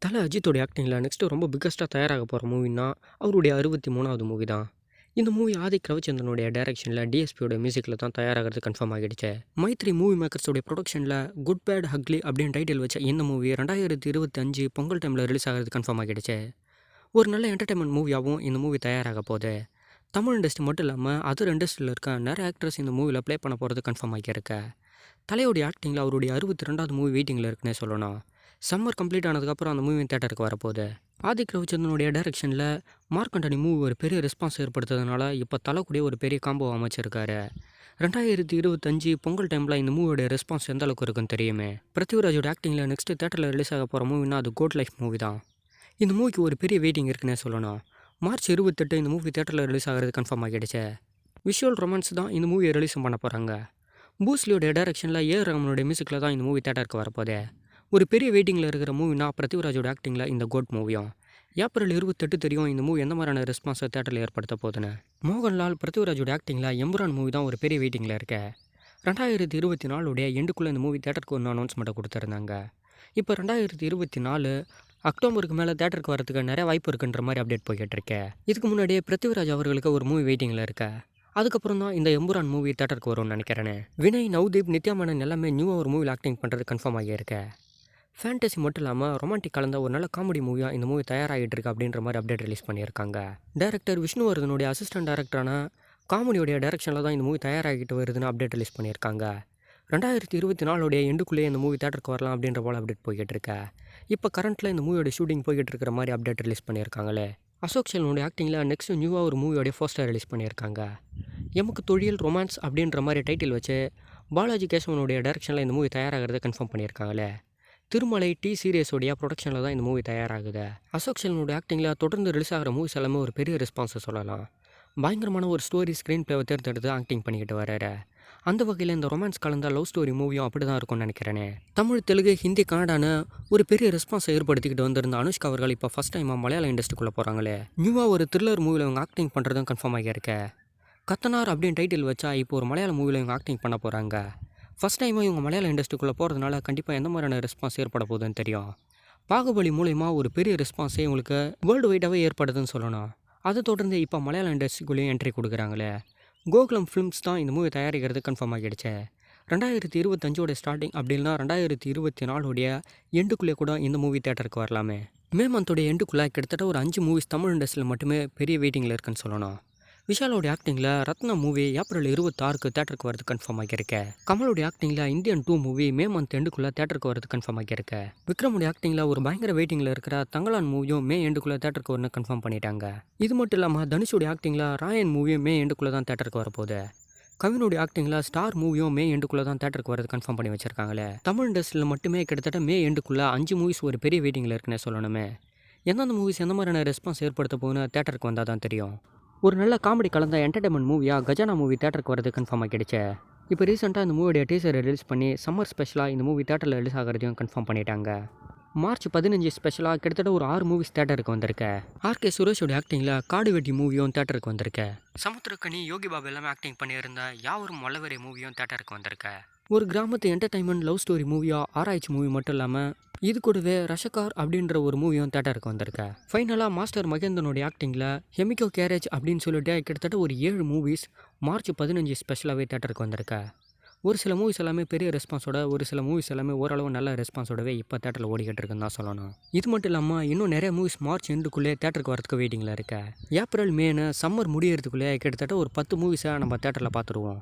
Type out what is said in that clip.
தல அஜித்தோடைய ஆக்டிங்கில நெக்ஸ்ட்டு ரொம்ப பிக்கஸ்ட்டா தயாராக போற மூவின்னா, அவருடைய 63வது மூவி தான். இந்த மூவி ஆதிக் ரவிச்சந்திரனுடைய டைரக்ஷன்ல டிஎஸ்பியோட மியூசிக்ல தான் தயாராகிறது கன்ஃபார்ம் ஆகிடுச்சு. Maithri movie மேக்கர்ஸோடைய ப்ரொடக்ஷன்ல good bad ugly அப்படின்னு டைட்டில் வச்ச இந்த மூவி 2025 பொங்கல் டைம்ல ரிலீஸ் ஆகிறது கன்ஃபார்ம் ஆகிடுச்சு. ஒரு நல்ல என்டர்டைன்மெண்ட் மூவியாகவும் இந்த மூவி தயாராக போகுது. தமிழ் இண்டஸ்ட்ரி மட்டும் இல்லாமல் அதர் இண்டஸ்ட்ரியில் இருக்க நிறைய ஆக்ட்ரஸ் இந்த மூவியில் ப்ளே பண்ண போகிறது கன்ஃபார்ம் ஆகியிருக்கு. தலையோடைய ஆக்டிங்கில் அவருடைய 62வது மூவி வெயிட்டிங்கில் இருக்குன்னே சொல்லணும். சம்மர் கம்ப்ளீட் ஆனதுக்கப்புறம் அந்த மூவி தேட்டருக்கு வரப்போகுது. ஆதிக் ரவிச்சந்திரனுடைய டைரக்ஷனில் மார்க் ஆண்டனி மூவி ஒரு பெரிய ரெஸ்பான்ஸ் ஏற்படுத்துறதுனால இப்போ தலை கூட ஒரு பெரிய காம்போ அமைச்சிருக்காரு. 2025 பொங்கல் டைமில் இந்த மூவியோட ரெஸ்பான்ஸ் எந்த அளவுக்கு இருக்குன்னு தெரியுமே. பிருத்திவிராஜோட ஆக்டிங்கில் நெக்ஸ்ட்டு தேட்டரில் ரிலீஸ் ஆக போகிற மூவினா அது கோட் லைஃப் மூவி தான். இந்த மூவிக்கு ஒரு பெரிய வெயிட்டிங் இருக்குன்னே சொல்லணும். மார்ச் 28 இந்த மூவி தேட்டரில் ரிலீஸ் ஆகிறது கன்ஃபார்ம் ஆகிடுச்சு. விஷுவல் ரொமான்ஸ் தான் இந்த மூவியை ரிலீஸும் பண்ண போகிறாங்க. பூஸ்லியோட டைரக்ஷனில் ஏஆர் ரஹ்மானுடைய மியூசிக்கில் தான் இந்த மூவி தேட்டருக்கு வரப்போகுது. ஒரு பெரிய வெயிட்டிங்கில் இருக்கிற மூவினா பிருத்திவிராஜோட ஆக்டிங்கில் இந்த கோட் மூவியும். ஏப்ரல் 28 தெரியும் இந்த மூவி எந்த மாதிரியான ரெஸ்பான்ஸை தேட்டரில் ஏற்படுத்த போகுதுன்னு. மோகன்லால் பிருத்திவிராஜோட ஆக்டிங்கில் எம்புரான் மூவி தான் ஒரு பெரிய வெயிட்டிங்கில் இருக்கு. 2024 எண்டுக்குள்ளே இந்த மூவி தேட்டருக்கு ஒன்று அனௌன்ஸ்மெண்ட்டை கொடுத்துருந்தாங்க. இப்போ 2024 அக்டோபருக்கு மேலே தேட்டருக்கு வரதுக்கு நிறைய வாய்ப்பு இருக்குன்ற மாதிரி அப்டேட் போய்கிட்டு இருக்கேன். இதுக்கு முன்னாடியே பிருத்திவிராஜ் அவர்களுக்கு ஒரு மூவி வெயிட்டிங்கில் இருக்க. அதுக்கப்புறம் தான் இந்த எம்புரான் மூவி தேட்டருக்கு வரும்னு நினைக்கிறேன். வினய், நவ்தீப், நித்யா மேனன் எல்லாமே நியூவாக ஒரு மூவியில் ஆக்டிங் பண்ணுறது கன்ஃபார்ம் ஆகியிருக்கு. ஃபேண்டசி மட்டும் இல்லாமல் ரொமான்டிக் கலந்த ஒரு நல்ல காமெடி மூவியாக இந்த மூவி தயாராகிட்டு இருக்கு அப்படின்ற மாதிரி அப்டேட் ரிலீஸ் பண்ணியிருக்காங்க. டைரக்டர் விஷ்ணுவர்தனுடைய அசிஸ்டன்ட் டைரக்டரான காமெடியோடைய டைரக்ஷனில் தான் இந்த மூவி தயாராகிட்டு வருதுன்னு அப்டேட் ரிலீஸ் பண்ணியிருக்காங்க. 2024 எண்டுக்குள்ளேயே இந்த மூவி தேட்டருக்கு வரலாம் அப்படின்ற போல் அப்டேட் போய்கிட்டு இருக்கா. இப்போ கரண்ட்டில் இந்த மூவியோட ஷூட்டிங் போய்கிட்டு இருக்கிற மாதிரி அப்டேட் ரிலீஸ் பண்ணியிருக்காங்களே. அசோக் செல்வனுடைய ஆக்டிங்கில் நெக்ஸ்ட் நியூவாக ஒரு மூவியோடைய போஸ்டர் ரிலீஸ் பண்ணியிருக்காங்க. எமக்கு தொழில் ரொமான்ஸ் அப்படின்ற மாதிரி டைட்டில் வச்சு பாலாஜி கேசவனுடைய டைரக்ஷனில் இந்த மூவி தயாராகிறத கன்ஃபார்ம் பண்ணியிருக்காங்களே. திருமலை டி சீரியஸோடைய ப்ரொடக்ஷனில் தான் இந்த மூவி தயாராகுது. அசோக் செல்வனுடைய ஆக்டிங்கில் தொடர்ந்து ரிலீஸ் ஆகிற மூவிஸ் எல்லாமே ஒரு பெரிய ரெஸ்பான்ஸை சொல்லலாம். பயங்கரமான ஒரு ஸ்டோரி ஸ்க்ரீன் பிளேவை தேர்ந்தெடுத்து ஆக்டிங் பண்ணிக்கிட்டு வர்றாரு. அந்த வகையில் இந்த ரொமான்ஸ் கலந்த லவ் ஸ்டோரி மூவியும் அப்படி தான் இருக்கும்னு நினைக்கிறேனே. தமிழ், தெலுங்கு, ஹிந்தி, கன்னடான்னு ஒரு பெரிய ரெஸ்பான்ஸை ஏற்படுத்திக்கிட்டு வந்திருந்த அனுஷ்கா அவர்கள் இப்போ ஃபஸ்ட் டைமாக மலையாள இண்டஸ்ட்ரிக்குள்ளே போகிறாங்களே. நியூவாக ஒரு த்ரில்லர் மூவியில் இவங்க ஆக்டிங் பண்ணுறதும் கன்ஃபார்ம் ஆகியிருக்க. கத்தனார் அப்படின்னு டைட்டில் வச்சா இப்போ ஒரு மலையாள மூவியில் இவங்க ஆக்டிங் பண்ண போகிறாங்க. ஃபஸ்ட் டைமாக இவங்க மலையாள இண்டஸ்ட்ரிக்குள்ளே போகிறதுனால கண்டிப்பாக எந்த மாதிரியான ரெஸ்பான்ஸ் ஏற்பட போகுதுன்னு தெரியும். பாகுபலி மூலயமா ஒரு பெரிய ரெஸ்பான்ஸே இவங்களுக்கு வேர்ல்டு வைடாகவே ஏற்படுதுன்னு சொல்லணும். அதை தொடர்ந்து இப்போ மலையாள இண்டஸ்ட்ரிக்குள்ளேயும் என்ட்ரி கொடுக்குறாங்களே. கோகுலம் ஃபிலிம்ஸ் தான் இந்த மூவி தயாரிக்கிறது கன்ஃபார்ம் ஆகிடுச்சு. 2025 ஸ்டார்டிங் அப்படி இல்லைனா 2024 எண்டுக்குள்ளே கூட இந்த மூவி தேட்டருக்கு வரலாமே. மே மந்தோடைய எண்டுக்குள்ளே கிட்டத்தட்ட ஒரு 5 மூவிஸ் தமிழ் இண்டஸ்ட்ரியில் மட்டுமே பெரிய வெயிட்டிங்கில் இருக்குன்னு சொல்லணும். விஷாலோடைய ஆக்டிங்கில் ரத்னா மூவி ஏப்ரல் 26 தேட்டருக்கு வரது கன்ஃபார்ம் ஆகியிருக்க. கமலோடைய ஆக்டிங்கில் இந்தியன் 2 மூவி மே மந்த் எண்டுக்குள்ளே தேட்டருக்கு வரது கன்ஃபார்ம் ஆகியிருக்க. விக்ரமுடைய ஆக்டிங்கில் ஒரு பயங்கர வெயிட்டிங்கில் இருக்கிற தங்கலான் மூவியும் மே எண்டுக்குள்ளே தேட்டருக்கு வரணும் கன்ஃபார்ம் பண்ணிட்டாங்க. இது மட்டும் இல்லாமல் தனுஷோடைய ஆக்டிங்கில் ராயன் மூவியும் மே எண்டுக்குள்ளே தான் தேட்டருக்கு வரப்போகுது. கவினுடைய ஆக்டிங்கில் ஸ்டார் மூவியும் மே எண்டுக்குள்ளே தான் தேட்டருக்கு வரது கன்ஃபார்ம் பண்ணி வச்சிருக்காங்களே. தமிழ் இண்டஸ்ட்ரியில் மட்டுமே கிட்டத்தட்ட மே எண்டுக்குள்ளே 5 மூவிஸ் ஒரு பெரிய வெயிட்டிங்கில் இருக்குன்னே சொல்லணுமே. எந்தெந்த மூவிஸ் எந்த மாதிரியான ரெஸ்பான்ஸ் ஏற்படுத்த போகுன்னு தேட்டருக்கு வந்தால் தான் தெரியும். ஒரு நல்ல காமெடி கலந்த என்டர்டைன்மெண்ட் மூவியாக கஜானா மூவி தேட்டருக்கு வரது கன்ஃபார்ம் ஆகிடுச்சு. இப்போ ரீசெண்டாக இந்த மூவியோடைய டீசரை ரிலீஸ் பண்ணி சம்மர் ஸ்பெஷலாக இந்த மூவி தேட்டரில் ரிலீஸ் ஆகிறதையும் கன்ஃபார்ம் பண்ணிட்டாங்க. மார்ச் 15 ஸ்பெஷலாக கிட்டத்தட்ட ஒரு 6 மூவிஸ் தேட்டருக்கு வந்திருக்கு. ஆர்கே சுரேஷோட ஆக்டிங்கில் காடு வெட்டி மூவியும் தேட்டருக்கு வந்திருக்கு. சமுத்திரக்கனி, யோகி பாபு எல்லாமே ஆக்டிங் பண்ணியிருந்த யாவரும் மல்லவரே மூவியும் தேட்டருக்கு வந்திருக்கு. ஒரு கிராமத்து என்டர்டைன்மெண்ட் லவ் ஸ்டோரி மூவியாக ஆராய்ச்சி மூவி மட்டும் இல்லாமல் இது கூடவே ரஷகார் அப்படின்ற ஒரு மூவியும் தேட்டருக்கு வந்திருக்கு. ஃபைனலாக மாஸ்டர் மகேந்திரனுடைய ஆக்டிங்கில் ஹெமிகோ கேரேஜ் அப்படின்னு சொல்லிட்டு கிட்டத்தட்ட ஒரு 7 மூவிஸ் மார்ச் 15 ஸ்பெஷலாகவே தேட்டருக்கு வந்திருக்கு. ஒரு சில மூவிஸ் எல்லாமே பெரிய ரெஸ்பான்ஸோட, ஒரு சில மூவிஸ் எல்லாமே ஓரளவு நல்ல ரெஸ்பான்ஸோடவே இப்போ தேட்டரில் ஓடிக்கிட்டு இருக்குன்னு தான் சொல்லணும். இது மட்டும் இல்லாமல் இன்னும் நிறைய மூவிஸ் மார்ச் எண்டுக்குள்ளே தேட்டருக்கு வரதுக்கு வெயிட்டிங்கில் இருக்கு. ஏப்ரல் மேனு சம்மர் முடியறதுக்குள்ளே கிட்டத்தட்ட ஒரு 10 மூவிஸை நம்ம தேட்டரில் பார்த்துருவோம்.